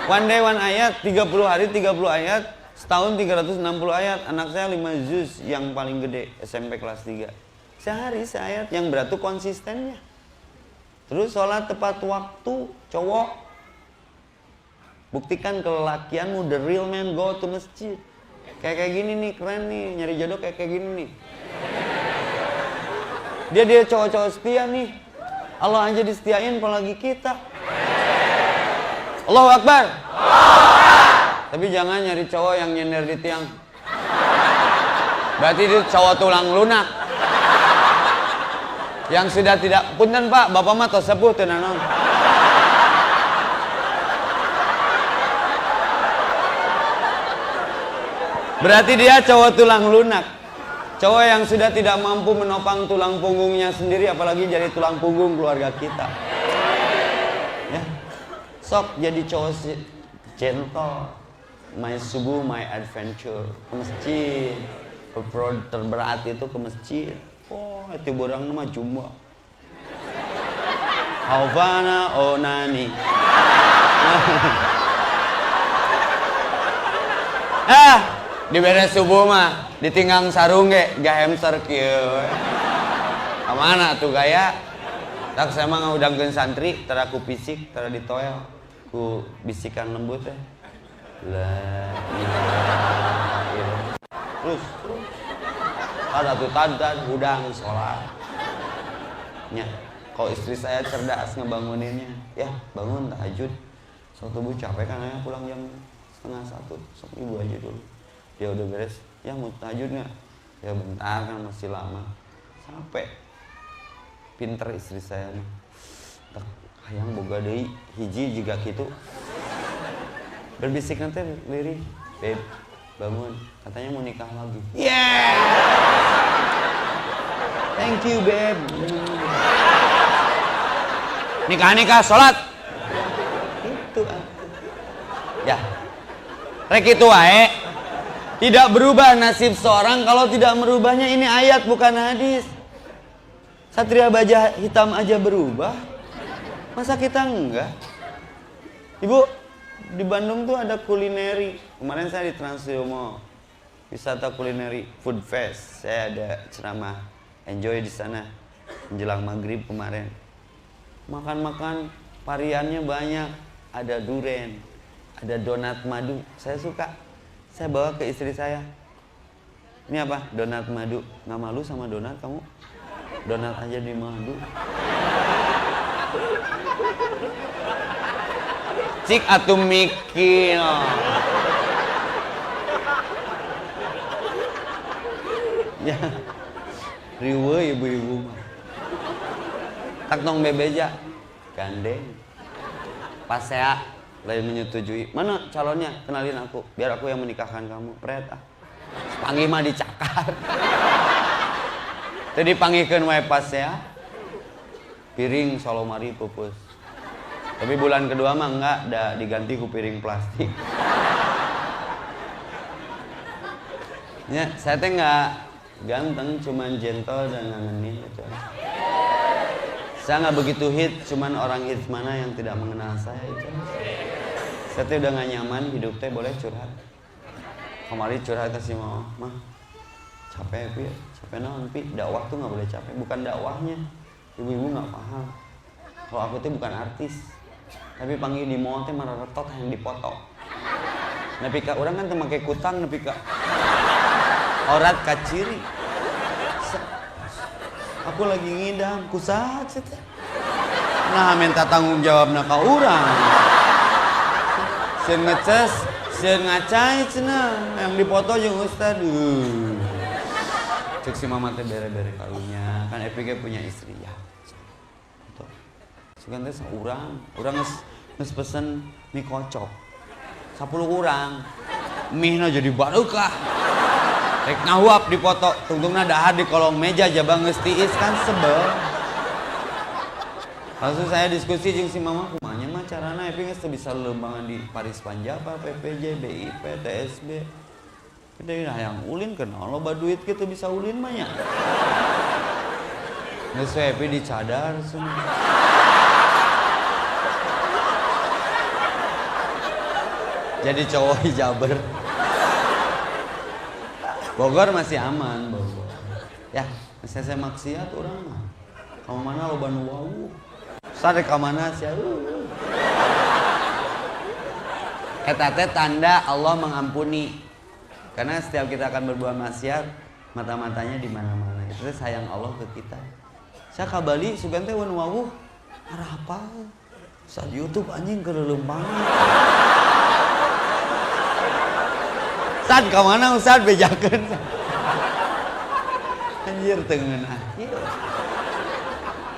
One day one ayat, 30 hari 30 ayat, setahun 360 ayat. Anak saya 5 juz yang paling gede SMP kelas 3. Sehari seayat yang berat tuh konsistennya. Terus sholat tepat waktu, cowok. Buktikan kelelakianmu, the real man go to masjid. Kayak gini nih, keren nih, nyari jodoh kayak gini nih. Dia cowok-cowok setia nih. Allah aja disetiain apalagi kita. Allahu Akbar. Tapi jangan nyari cowok yang nyender di tiang. Berarti itu cowok tulang lunak. Yang sudah tidak, punten Pak, Bapak mah tos sepuh teu naon. Berarti dia cowok tulang lunak. Cowok yang sudah tidak mampu menopang tulang punggungnya sendiri, apalagi jadi tulang punggung keluarga kita. Ya. Sok jadi cowok gentle. My subuh, my adventure. Ke masjid. Terberat itu ke masjid. Itu borang nama jumbo. Havana onani. Diberes subuh mah ditinggang sarung ge hamster kieu. Kamana tuh gaya? Tak saya mah ngaudangkeun santri tara ku fisik tara ditoel ku bisikan lembut teh. La ilaha illallah. Terus ada tuh tadan udang sholat. Nya, kalau istri saya cerdas ngebanguninnya, ya bangun tahajud. Sok tubuh capek kan ayah pulang jam 12:30, sok ibu aja dulu. Dia udah beres, ya mau tahajud nggak? Ya bentar kan masih lama. Sampai pinter istri saya nih. hayang boga deui hiji juga gitu. Berbisik nanti lirih, "Beb, bangun, katanya mau nikah lagi." Yeah! Thank you, Beb. Nikah, sholat. Itu ya. Rek itu wae. Tidak berubah nasib seorang kalau tidak merubahnya. Ini ayat bukan hadis. Satria baja hitam aja berubah. Masa kita enggak? Ibu, di Bandung tuh ada kulineri. Kemarin saya di Transyomo, wisata kulineri food fest. Saya ada ceramah enjoy di sana menjelang maghrib kemarin. Makan variannya banyak. Ada duren, ada donat madu. Saya suka. Saya bawa ke istri saya. Ini apa? Donat madu. Nggak malu sama donat kamu? Donat aja di madu. Cik atuh mikir. Ya. Riwe ibu-ibu mah. Tak tong bebeja. Gandeng. Pas saya lain menyetujui. Mana calonnya? Kenalin aku. Biar aku yang menikahkan kamu. Pret ah. Panggih mah dicakar. Tadi panggihkeun wae pas saya. Piring solomari pupus. Tapi bulan kedua mah enggak, udah diganti ku piring plastik. Ya, saya teh enggak ganteng, cuman gentle dan ngangenin gitu. Saya nggak begitu hit, cuman orang hit mana yang tidak mengenal saya itu. Saya teh udah nggak nyaman hidup teh, boleh curhat. Kemarin curhat ke si mah capek pi, capek naon pi, dakwah tuh nggak boleh capek, bukan dakwahnya. Ibu-ibu nggak paham. Kalau aku tuh bukan artis, tapi panggil di mall teh marah retot yang dipoto. Nepi ka orang kan teu make kutang, nepi ka orat ka ciri. Aku lagi ngidam, kusaha teh. Nah minta tanggung jawabna ka urang. Sieun ngeces, sieun ngacai cenah, yang dipoto jeung ustad. Cek si mama teh bere-bere karunya, kan EPG punya istri ya. Tuh. Sugan teh saurang, urang geus pesen mie kocok. 10 urang. Mie-na jadi barukah. Rek ngahuap dipoto, tungtungna dahar di kolong meja jabang geus tiis kan sebel. Langsung saya diskusi jeung si mama, kumanya mah carana EPG geus bisa lembangan di Paris Panjapa, PPJ, BIP, TSB. Kita hayang ulin kenal loba duit gitu bisa ulin mah nya. Geus happy dicadar semua. Jadi cowok hijaber. Bogor masih aman, Bogor. Ya, saya maksiat orang mah. Kamu mana loba nu wau. Sare ka mana sia. Eta teh tanda Allah mengampuni. Karena setiap kita akan berbuat maksiat, mata-matanya di mana-mana. Itu sayang Allah ke kita. Saya ka Bali sugan teh wan wawuh arah apa? Saat YouTube anjing kelelembang. Saat ka mana Ustaz bejakeun. Anjir teu ngeunah.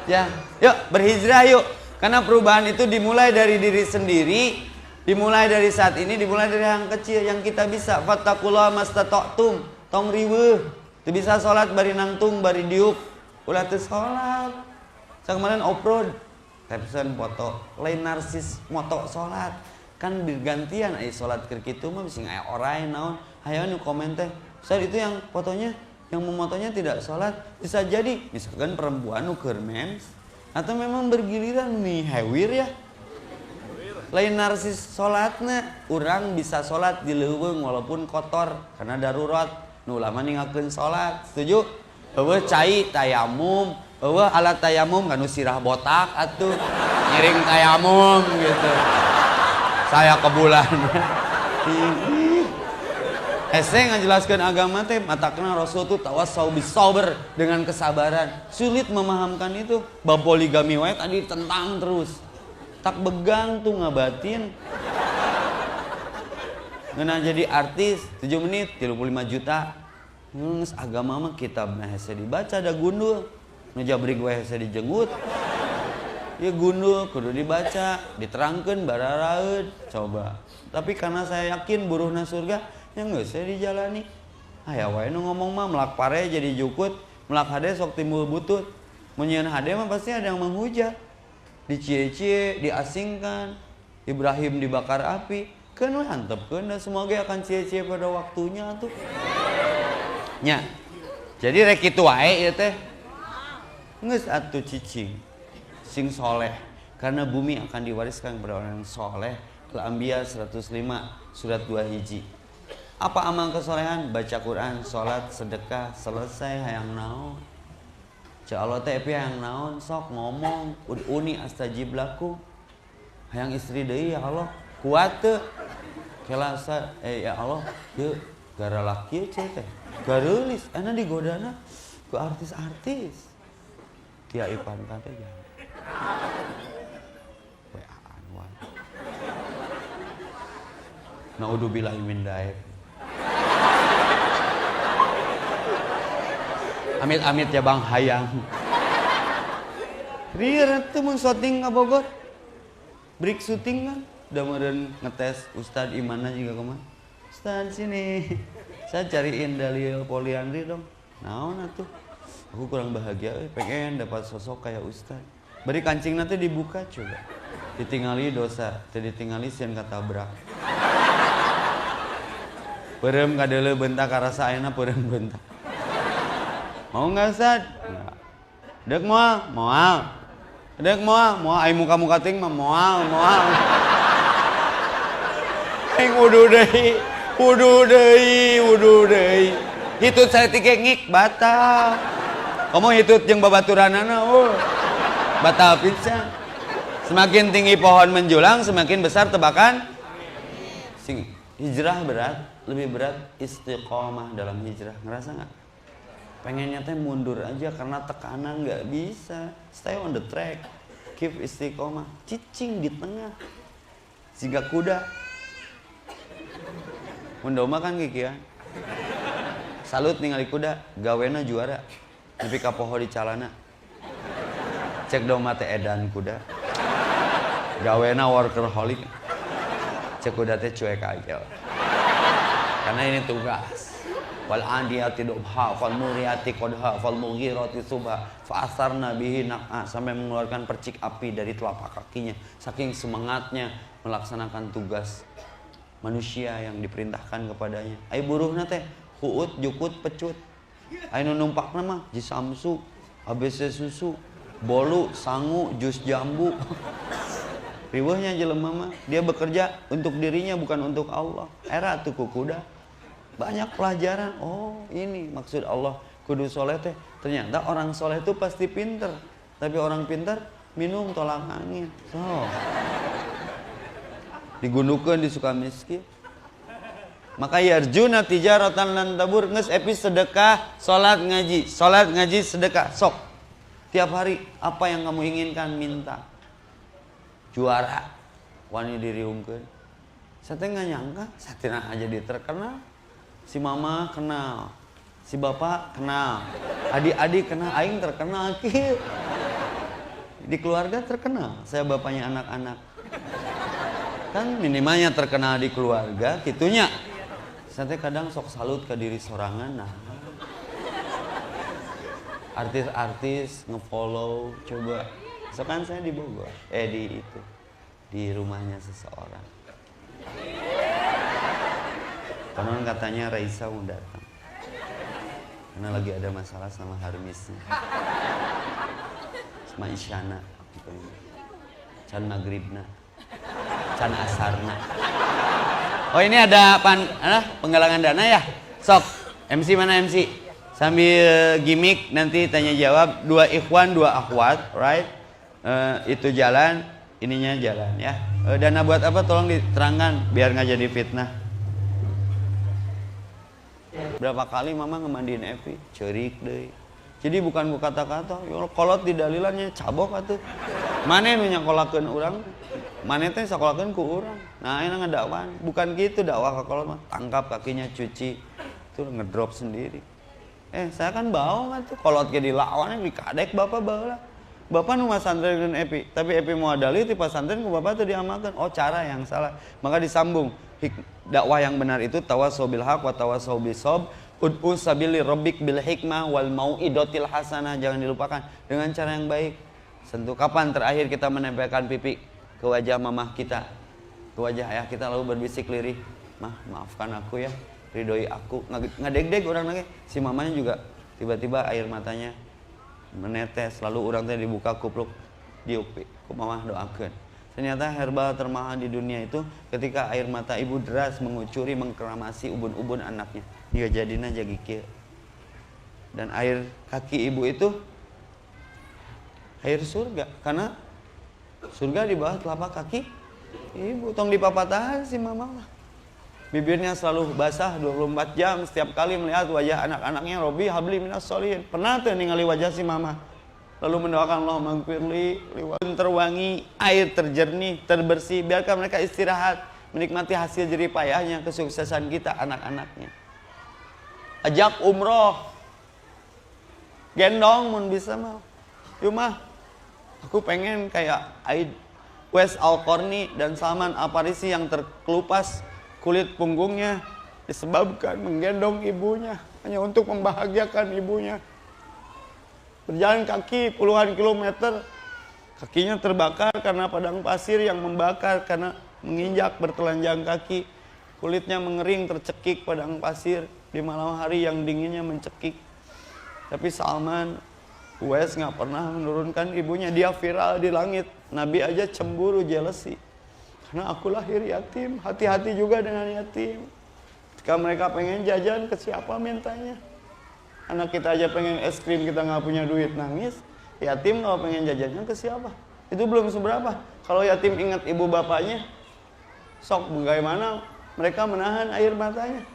Ya, yuk berhijrah yuk. Karena perubahan itu dimulai dari diri sendiri. Dimulai dari saat ini, dimulai dari yang kecil yang kita bisa. Fattaqullaha mastata'tum, tong riweuh. Teu bisa salat bari nangtung bari diuk. Ulah teu salat. Kemarin off-road, caption foto, lain narsis moto salat. Kan bergantian aya salat keur kitu mah bisi aya orai naon. Hayeun nu komen teh, "Ustaz itu yang fotonya, yang memotonya tidak salat." Bisa jadi misalkan perempuan nu keur mens atau memang bergiliran nih hewir ya. Lain narsis sholatnya, orang bisa sholat di leuweung walaupun kotor karena darurat. Nu ulama ninggalkeun sholat, setuju? Eueuh cai tayamum, eueuh alat tayamum kan sirah botak atuh ngiring tayamum gitu. Saya ke bulan. Hese ngajelaskeun agama teh matakna Rasul tuh tawassau bisauber dengan kesabaran. Sulit memahamkan itu. Bab poligami wae tadi tentang terus. Tak begang tuh ngabatin. Ngeuna jadi artis 7 menit 35 juta. Geus agama mah kitabna hese dibaca da gundul. Nu jabrig we hese dijenggut. Ya gundul, kudu dibaca, diterangkan bararaeud, coba. Tapi karena saya yakin buruhna surga, yang geus saya dijalani. Aya wae nu ngomong mah melak pare jadi jukut, melak hade sok timbul butut. Mun nyieun hade mah pasti ada yang menghujat. Dicie-cie, diasingkan. Ibrahim dibakar api, keun we hantepkeun da semoga akan cie-cie pada waktunya tuh. Nya. Jadi rek kitu wae ieu teh. Geus atuh cicing. Sing soleh, karena bumi akan diwariskan kepada orang yang soleh. Al-Anbiya 105 surat 2 hiji. Apa amal kesolehan? Baca Quran, sholat, sedekah, selesai hayang naon. Ca Allah teh hayang naon sok ngomong ud'uni astajib lakum. Hayang istri deui ya Allah, kuat teu? Kelasa ya Allah, yeuh gara laki cai teh. Gareulis ana digodana ku artis-artis. Tia Ipan teh jangan. Weaan wae. Naudzubillahi min dzalik. Amit-amit ya Bang hayang. Rieur teh mun syuting ka Bogor. Break syuting kan, udah meureun ngetes Ustad Imana juga kemana. Ustad sini. Saya cariin dalil poliandri dong. Naon atuh? Aku kurang bahagia, pengen dapat sosok kayak Ustad. Bari kancing nanti dibuka coba. Ditingali dosa, teu ditingali sieun katabrak. Peureum kadeuleu bentak karasa ayeuna peureum bentak. Mau enggak Ustad? Enggak. Deuk moal? Moal. Deuk moal? Moal ai muka-muka teuing mah moal. Aing wudu deui. Hitut saeutik ngik batal. Komo hitut jeung babaturanana batal pisan. Semakin tinggi pohon menjulang, semakin besar tebakan. Hijrah berat, lebih berat istiqomah dalam hijrah. Ngerasa nggak? Pengennya teh mundur aja karena tekanan nggak bisa. Stay on the track, keep istiqomah. Cicing di tengah. Siga kuda. Mun domba kan kikian. Salut ningali kuda, gawena juara. Nepi ka poho di calana. Cek domba teh edan kuda. Gawena workaholic. Cek kuda teh cuek aja. Karena ini tugas. Wal adiyati dubha fal muriyati qadha fal mughirati subha fa asarna bihi naq'a, sampai mengeluarkan percik api dari telapak kakinya saking semangatnya melaksanakan tugas manusia yang diperintahkan kepadanya. Ai buruhna teh huut jukut pecut. Ai nu numpakna mah jisamsu, ABC susu, bolu, sangu, jus jambu. Riweuhnya jelema mah dia bekerja untuk dirinya bukan untuk Allah. Era tuh kuda. Banyak pelajaran. Oh, ini maksud Allah kudu soleh teh. Ternyata orang soleh itu pasti pinter. Tapi orang pinter minum tolak angin. So. Digundukeun di Sukamiskin. Maka yarjuna tijaratan lan tabur, geus epis sedekah, salat ngaji, sedekah. Sok. Tiap hari apa yang kamu inginkan minta. Juara. Wani diriungkeun. Saya teh nyangka, satina aja dia terkenal. Si mama kenal, si bapak kenal, adik-adik kenal, aing terkenal kieu. Di keluarga terkenal, saya bapaknya anak-anak. Kan minimalnya terkenal di keluarga, gitunya. Saya kadang sok salut ke diri sorangan. Nah, artis-artis ngefollow, coba. So kan saya di Bogor, di rumahnya seseorang. Konon katanya Raisa mau datang karena lagi ada masalah sama Harmisnya, sama Isyana, Can Magribna, Can Asarna. Oh ini ada penggalangan dana ya? Sok, MC mana MC? Sambil gimmick nanti tanya jawab, 2 ikhwan 2 akhwat, right? Itu jalan, ininya jalan ya. Dana buat apa? Tolong diterangkan biar nggak jadi fitnah. Berapa kali mama ngemandiin Evi, cerik deh. Jadi bukan ku kata-kata, kolot di dalilannya cabok atuh. Mane nu nyakolakeun urang? Mane teh sakolakeun ku urang. Nah, enak ngadakwaan. Bukan gitu dakwah ka kolot mah. Tangkap kakinya, cuci. Itu ngedrop sendiri. Saya kan bawa atuh kolot ge dilawan dikadek bapak baheula. Bapak nu masantren Epi, tapi Epi mau adali ti pasantren ku bapak teh diamalkan. Oh, cara yang salah. Maka disambung. Dakwah yang benar itu tawassaw bil haq wa tawassaw bis sabr. Ud'u sabili rabbik bil hikmah wal mau'idotil hasanah. Jangan dilupakan dengan cara yang baik. Sentuh. Kapan terakhir kita menempelkan pipi ke wajah mamah kita, ke wajah ayah kita lalu berbisik lirih, "Mah, maafkan aku ya, ridhoi aku." Ngadeg-deg orang nage. Si mamanya juga tiba-tiba air matanya menetes, lalu orang teh dibuka kupluk diupi ku mamah doakeun. Ternyata herbal termahal di dunia itu ketika air mata ibu deras mengucuri mengkeramasi ubun-ubun anaknya. Dia jadina jadi kieu. Dan air kaki ibu itu air surga, karena surga di bawah telapak kaki ibu. Tong dipapatahan si mama mah. Bibirnya selalu basah 24 jam setiap kali melihat wajah anak-anaknya. Robi habli minas sholihin. Pernah tuh ningali wajah si mama, lalu mendoakan Allah magfirli liwat terwangi, air terjernih, terbersih. Biarkan mereka istirahat, menikmati hasil jerih payahnya, kesuksesan kita anak-anaknya. Ajak umroh, gendong mun bisa mah. Yuk mah, aku pengen kayak Wes Al-Qarni dan Salman Al-Farisi yang terkelupas kulit punggungnya disebabkan menggendong ibunya hanya untuk membahagiakan ibunya. Berjalan kaki puluhan kilometer, kakinya terbakar karena padang pasir yang membakar karena menginjak bertelanjang kaki. Kulitnya mengering tercekik padang pasir di malam hari yang dinginnya mencekik. Tapi Salman Uwais nggak pernah menurunkan ibunya. Dia viral di langit. Nabi aja cemburu, jealousy. Karena aku lahir yatim. Hati-hati juga dengan yatim. Ketika mereka pengen jajan, ke siapa mintanya? Anak kita aja pengen es krim, kita nggak punya duit, nangis. Yatim kalau pengen jajannya ke siapa? Itu belum seberapa. Kalau yatim ingat ibu bapaknya, sok bagaimana mereka menahan air matanya.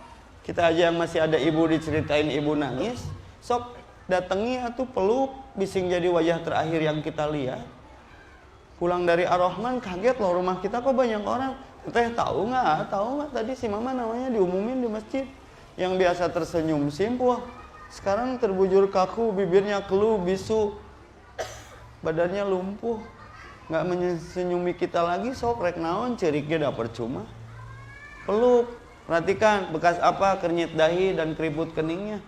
Kita aja yang masih ada ibu diceritain ibu nangis, sok datangi atuh peluk, bising jadi wajah terakhir yang kita lihat. Pulang dari Ar-Rahman kaget loh, rumah kita kok banyak orang. Teh tahu nggak tadi si mama namanya diumumin di masjid. Yang biasa tersenyum simpul, sekarang terbujur kaku, bibirnya keluh, bisu, badannya lumpuh, nggak menyenyumi kita lagi. Sok rek naon ceriknya dah percuma. Peluk, perhatikan bekas apa kernyit dahi dan keriput keningnya,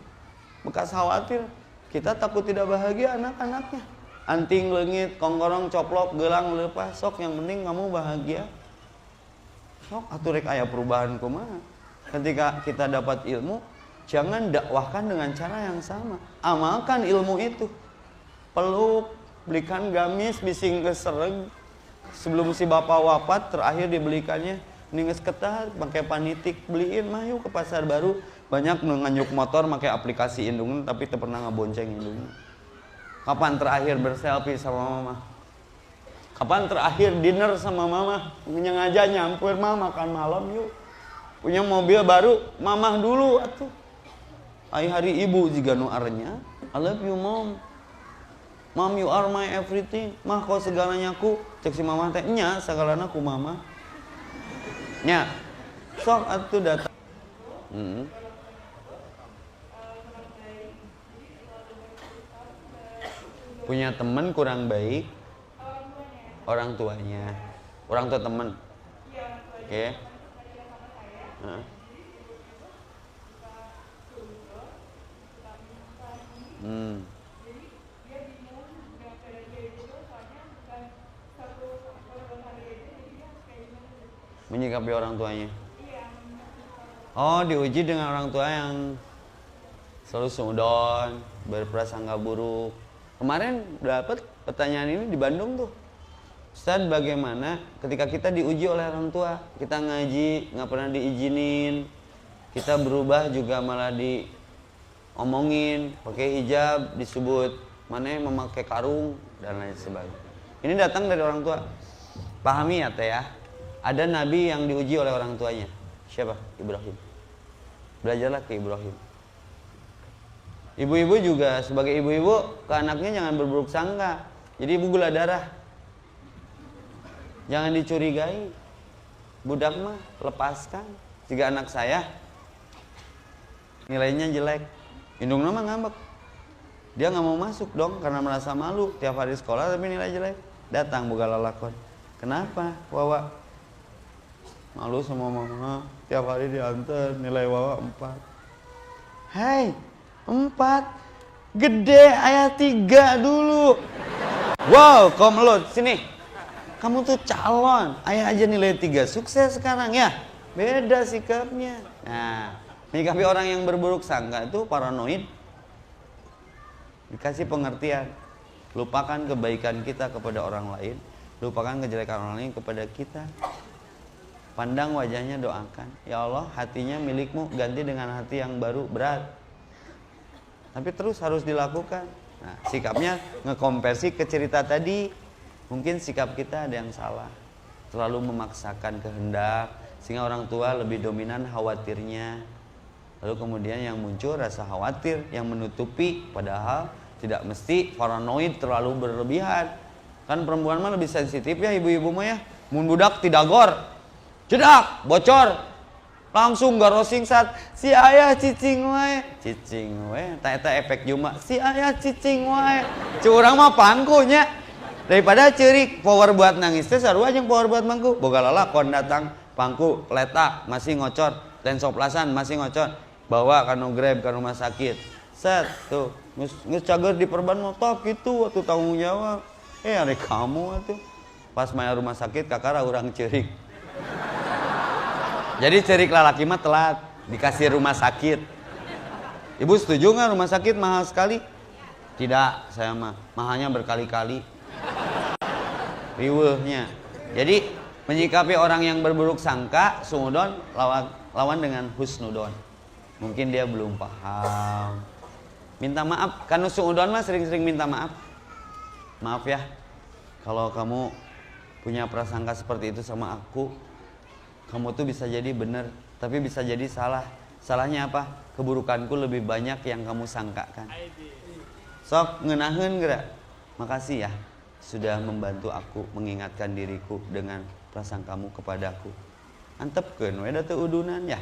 bekas khawatir. Kita takut tidak bahagia anak-anaknya. Anting leungit, kongkorong coplok, gelang lepas, sok yang penting kamu bahagia. Sok atuh rek aya perubahan kumaha. Ketika kita dapat ilmu, jangan dakwahkan dengan cara yang sama. Amalkan ilmu itu. Peluk, belikan gamis, bising kesereg. Sebelum si bapak wafat, terakhir dibelikannya ninges ketat, pakai panitik, beliin mah yuk ke pasar baru. Banyak nganyuk motor pakai aplikasi indung, tapi tak pernah ngebonceng indung. Kapan terakhir berselfie sama mama? Kapan terakhir dinner sama mama? Menyengaja nyampur mama makan malam yuk. Punya mobil baru, mamah dulu atuh. Hari ibu jika nu arenya, I love you mom. Mom you are my everything. Mah kau segalanya ku. Cek si mama teh, nya segalana ku mama. Nya. Sok atuh datang. Punya teman kurang baik, orang tuanya, orang tua teman. Oke. Menyikapi orang tuanya. Oh, diuji dengan orang tua yang selalu sudon, berprasangka buruk. Kemarin dapat pertanyaan ini di Bandung tuh. Ustaz, bagaimana ketika kita diuji oleh orang tua, kita ngaji nggak pernah diizinin, kita berubah juga malah diomongin, pakai hijab disebut mana memakai karung dan lain sebagainya. Ini datang dari orang tua. Pahami ya teh ya. Ada nabi yang diuji oleh orang tuanya. Siapa? Ibrahim. Belajarlah ke Ibrahim. Ibu-ibu juga sebagai ibu-ibu ke anaknya jangan berburuk sangka. Jadi ibu gula darah. Jangan dicurigai. Budak mah lepaskan. Jika anak saya nilainya jelek, indung nama ngambek. Dia nggak mau masuk dong karena merasa malu. Tiap hari sekolah tapi nilai jelek. Datang boga lalakon. Kenapa Wawa? Malu sama mama. Tiap hari diantar nilai Wawa 4. Hai 4. Gede ayat 3 dulu. Wow, komlot sini. Kamu tuh calon. Ayah aja nilai 3 sukses sekarang ya. Beda sikapnya. Nah, menyikapi orang yang berburuk sangka itu paranoid. Dikasih pengertian. Lupakan kebaikan kita kepada orang lain. Lupakan kejelekan orang lain kepada kita. Pandang wajahnya, doakan. Ya Allah, hatinya milikmu, ganti dengan hati yang baru. Berat. Tapi terus harus dilakukan. Nah, sikapnya ngekompersi ke cerita tadi. Mungkin sikap kita ada yang salah. Terlalu memaksakan kehendak. Sehingga orang tua lebih dominan khawatirnya. Lalu kemudian yang muncul rasa khawatir yang menutupi, padahal tidak mesti paranoid terlalu berlebihan. Kan perempuan mah lebih sensitif ya ibu-ibu mah ya. Mun budak tidak gor, jedak, bocor, langsung garosing sat. Si ayah cicing wae, tak efek Juma. Si ayah cicing wae. Curang mah pangkunya. Daripada ceurik power buat nangis teh sarua jeung power buat mangku. Boga lalakon datang pangku letak masih ngocor, tensoplasan masih ngocor, bawa kanu Grab ke rumah sakit. Set tuh geus cager di perban motor gitu atuh tanggung jawab. Ari kamu atuh. Pas maya rumah sakit kakara urang ceurik. Jadi ceurik lalaki mah telat dikasih rumah sakit. Ibu setuju nggak rumah sakit mahal sekali? Tidak, saya mah mahalnya berkali-kali. Riweuhnya. Jadi menyikapi orang yang berburuk sangka, suudon lawan dengan husnudon. Mungkin dia belum paham. Minta maaf, karena suudon mah sering-sering minta maaf. Maaf ya, kalau kamu punya prasangka seperti itu sama aku, kamu tuh bisa jadi benar, tapi bisa jadi salah. Salahnya apa? Keburukanku lebih banyak yang kamu sangkakan. Sok ngeunaheun geura. Makasih ya, sudah membantu aku mengingatkan diriku dengan prasangkamu kepadaku. Antepkeun we da teu udunan ya.